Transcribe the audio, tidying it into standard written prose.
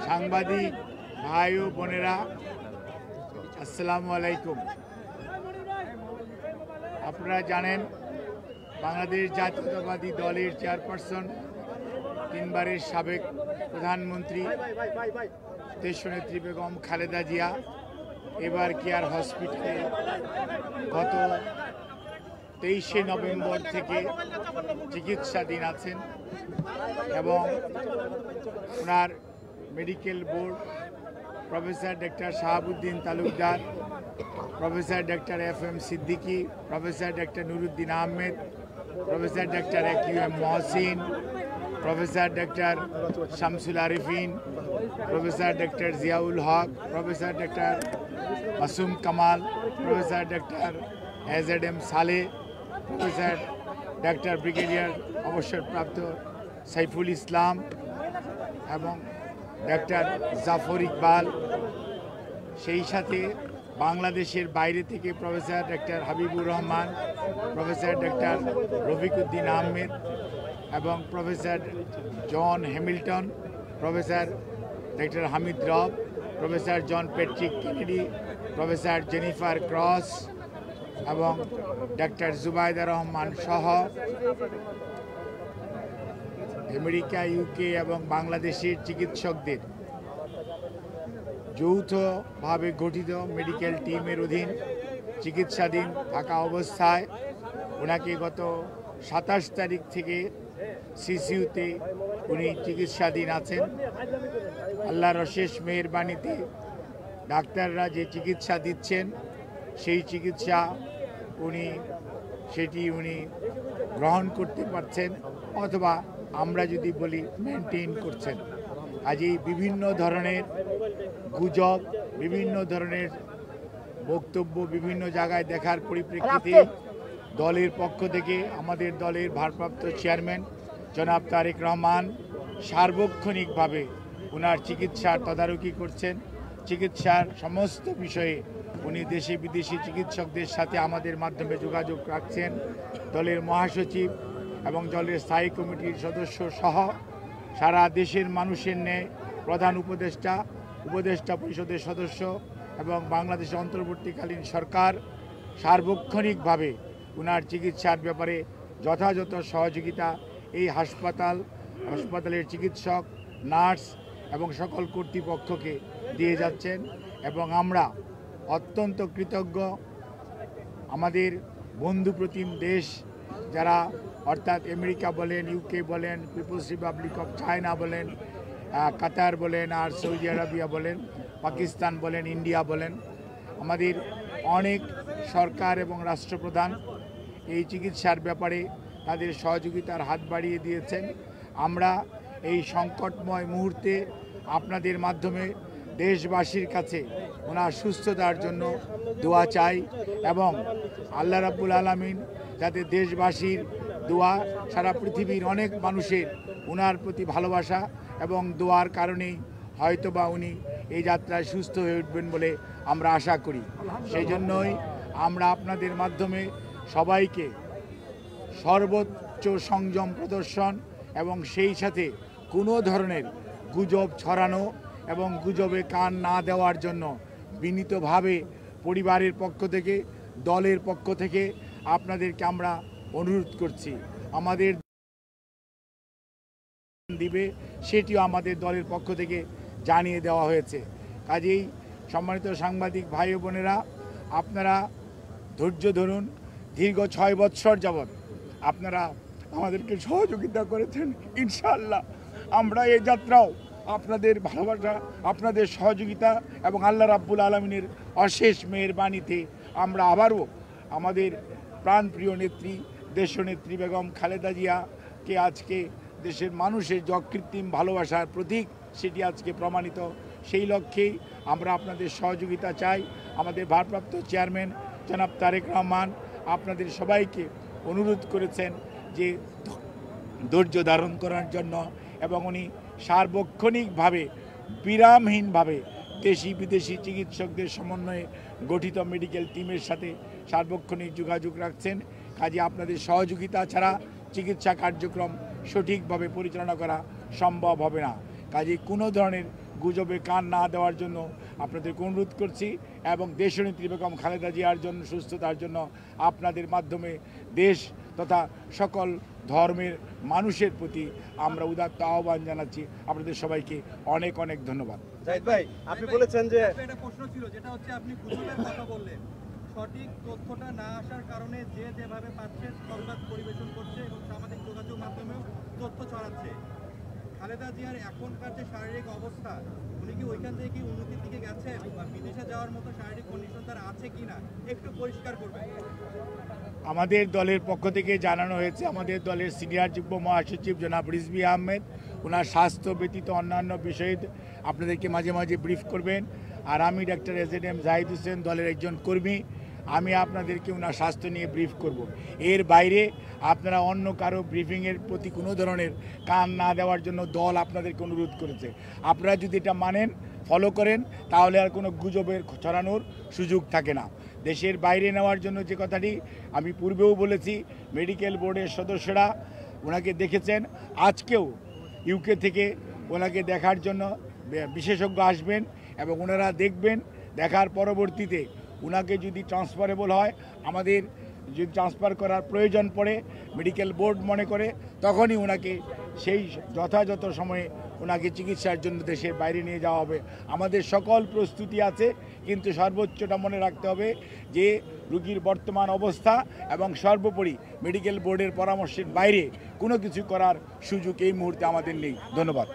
সাংবাদিক ভাই ও বোনেরা, আসসালামু আলাইকুম। আপনারা জানেন বাংলাদেশ জাতীয়তাবাদী দলের চেয়ারপারসন, তিনবারের সাবেক প্রধানমন্ত্রী দেশনেত্রী বেগম খালেদা জিয়া এবার কেয়ার হসপিটালে গত 23শে নভেম্বর থেকে চিকিৎসাধীন আছেন এবং ওনার medical board professor doctor Shahabuddin Talukdar, professor doctor FM Siddiqui, professor doctor Nuruddin Ahmed, professor doctor AQM Mohsin, professor doctor Shamsul Arifin, professor doctor Ziaul Haque, professor doctor Masum Kamal, professor doctor AZM Saleh, professor doctor brigadier অবসরপ্রাপ্ত সাইফুল ইসলাম এবং ডক্টর জাফর ইকবাল, সেই সাথে বাংলাদেশের বাইরে থেকে professor doctor Habibur Rahman, professor doctor Rafiquddin Ahmed এবং professor John Hamilton, professor doctor Hamid Rob, professor John Patrick Kennedy, professor Jennifer Cross এবং doctor Zubaida Rahman সহ আমেরিকা, ইউকে এবং বাংলাদেশের চিকিৎসকদের যৌথভাবে গঠিত মেডিকেল টিমের অধীন চিকিৎসাধীন থাকা অবস্থায় ওনাকে গত 27 তারিখ থেকে সিসিউতে উনি চিকিৎসাধীন আছেন। আল্লাহর অশেষ মেহেরবানিতে ডাক্তাররা যে চিকিৎসা দিচ্ছেন সেই চিকিৎসা উনি গ্রহণ করতে পারছেন, অথবা আমরা যদি বলি মেনটেন করছেন। আজই বিভিন্ন ধরনের গুজব, বিভিন্ন ধরনের বক্তব্য বিভিন্ন জায়গায় দেখার পরিপ্রেক্ষিতে দলের পক্ষ থেকে আমাদের দলের ভারপ্রাপ্ত চেয়ারম্যান জনাব তারেক রহমান সার্বক্ষণিকভাবে ওনার চিকিৎসার তদারকি করছেন। চিকিৎসার সমস্ত বিষয়ে উনি দেশি বিদেশি চিকিৎসকদের সাথে আমাদের মাধ্যমে যোগাযোগ রাখছেন। দলের মহাসচিব এবং দলের স্থায়ী কমিটির সদস্য সহ সারা দেশের মানুষের ন্যায় প্রধান উপদেষ্টা পরিষদের সদস্য এবং বাংলাদেশের অন্তর্বর্তীকালীন সরকার সার্বক্ষণিকভাবে ওনার চিকিৎসার ব্যাপারে যথাযথ সহযোগিতা এই হাসপাতালের চিকিৎসক, নার্স এবং সকল কর্তৃপক্ষকে দিয়ে যাচ্ছেন এবং আমরা অত্যন্ত কৃতজ্ঞ। আমাদের বন্ধুপ্রতিম দেশ যারা, অর্থাৎ আমেরিকা বলেন, ইউকে বলেন, পিপলস রিপাবলিক অফ চায়না বলেন, কাতার বলেন, আর সৌদি আরবিয়া বলেন, পাকিস্তান বলেন, ইন্ডিয়া বলেন, আমাদের অনেক সরকার এবং রাষ্ট্রপ্রধান এই চিকিৎসার ব্যাপারে তাদের সহযোগিতার হাত বাড়িয়ে দিয়েছেন। আমরা এই সংকটময় মুহূর্তে আপনাদের মাধ্যমে দেশবাসীর কাছে ওনার সুস্থতার জন্য দোয়া চাই এবং আল্লাহ রাব্বুল আলামিন যাতে দেশবাসীর দোয়া, সারা পৃথিবীর অনেক মানুষের ওনার প্রতি ভালোবাসা এবং দোয়ার কারণেই হয়তোবা উনি এই যাত্রায় সুস্থ হয়ে উঠবেন বলে আমরা আশা করি। সেই জন্যই আমরা আপনাদের মাধ্যমে সবাইকে সর্বোচ্চ সংযম প্রদর্শন এবং সেই সাথে কোনো ধরনের গুজব ছড়ানো এবং গুজবে কান না দেওয়ার জন্য বিনীতভাবে পরিবারের পক্ষ থেকে, দলের পক্ষ থেকে আপনাদেরকে আমরা অনুরোধ করছি। আমাদের দিবে সেটিও আমাদের দলের পক্ষ থেকে জানিয়ে দেওয়া হয়েছে। কাজেই সম্মানিত সাংবাদিক ভাই ও বোনেরা, আপনারা ধৈর্য ধরুন। দীর্ঘ 6 বৎসর যাবৎ আপনারা আমাদেরকে সহযোগিতা করেছেন। ইনশাআল্লাহ আমরা এই যাত্রাও আপনাদের ভালোবাসা, আপনাদের সহযোগিতা এবং আল্লাহ রাব্বুল আলামিনের অশেষ মেহেরবানিতে আমরা আবারও আমাদের প্রাণপ্রিয় নেত্রী দেশনেত্রী বেগম খালেদা জিয়াকে আজকে দেশের মানুষের যে অকৃত্রিম ভালোবাসার প্রতীক সেটি আজকে প্রমাণিত। সেই লক্ষ্যেই আমরা আপনাদের সহযোগিতা চাই। আমাদের ভারপ্রাপ্ত চেয়ারম্যান জনাব তারেক রহমান আপনাদের সবাইকে অনুরোধ করেছেন যে ধৈর্য ধারণ করার জন্য এবং উনি সার্বক্ষণিকভাবে বিরামহীনভাবে দেশি বিদেশি চিকিৎসকদের সমন্বয়ে গঠিত মেডিকেল টিমের সাথে সার্বক্ষণিক যোগাযোগ রাখছেন। কাজে আপনাদের সহযোগিতা ছাড়া চিকিৎসা কার্যক্রম সঠিকভাবে পরিচালনা করা সম্ভব হবে না। কাজে কোনো ধরনের গুজবে কান না দেওয়ার জন্য আপনাদেরকে অনুরোধ করছি এবং দেশনেত্রী বেগম খালেদা জিয়ার জন্য সুস্থতার জন্য আপনাদের মাধ্যমে দেশ তথা সকল ধর্মের মানুষের প্রতি আমরা উদাত্ত আহ্বান জানাচ্ছি। আপনাদের সবাইকে অনেক অনেক ধন্যবাদ। জাহিদ ভাই, আপনি বলেছেন যে একটা প্রশ্ন ছিল, যেটা হচ্ছে আপনি গুজবের কথা বললেন, সঠিক তথ্যটা না আসার কারণে যে যেভাবে পাচ্ছে সংবাদ পরিবেশন করছে এবং সামাজিক যোগাযোগ মাধ্যমেও তথ্য ছড়াচ্ছে। খালেদা জিয়ার এখনকার যে শারীরিক অবস্থা, উনি কি ওইখান থেকে কি উন্নতির দিকে গেছে বা বিদেশে যাওয়ার মতো শারীরিক কন্ডিশন তার আছে কিনা একটু পরিষ্কার করবেন। আমাদের দলের পক্ষ থেকে জানানো হয়েছে, আমাদের দলের সিনিয়র যুগ্ম মহাসচিব জনাব রিজভী আহমেদ ওনার স্বাস্থ্য ব্যতীত অন্যান্য বিষয়ে আপনাদেরকে মাঝে মাঝে ব্রিফ করবেন। আর আমি ডাক্তার এজএনএম জাহিদ হোসেন, দলের একজন কর্মী, আমি আপনাদেরকে ওনার স্বাস্থ্য নিয়ে ব্রিফ করব। এর বাইরে আপনারা অন্য কারো ব্রিফিংয়ের প্রতি কোনো ধরনের কান না দেওয়ার জন্য দল আপনাদেরকে অনুরোধ করেছে। আপনারা যদি এটা মানেন, ফলো করেন, তাহলে আর কোনো গুজবের ছড়ানোর সুযোগ থাকে না। দেশের বাইরে নেওয়ার জন্য যে কথাটি আমি পূর্বেও বলেছি, মেডিকেল বোর্ডের সদস্যরা ওনাকে দেখেছেন। আজকেও ইউকে থেকে ওনাকে দেখার জন্য বিশেষজ্ঞ আসবেন এবং ওনারা দেখবেন। দেখার পরবর্তীতে ওনাকে যদি ট্রান্সফারেবল হয়, আমাদের যদি ট্রান্সফার করার প্রয়োজন পড়ে, মেডিকেল বোর্ড মনে করে, তখনই ওনাকে সেই যথাযথ সময়ে ওনাকে চিকিৎসার জন্য দেশের বাইরে নিয়ে যাওয়া হবে। আমাদের সকল প্রস্তুতি আছে, কিন্তু সর্বোচ্চটা মনে রাখতে হবে যে রোগীর বর্তমান অবস্থা এবং সর্বোপরি মেডিকেল বোর্ডের পরামর্শের বাইরে কোনো কিছু করার সুযোগ এই মুহূর্তে আমাদের নেই। ধন্যবাদ।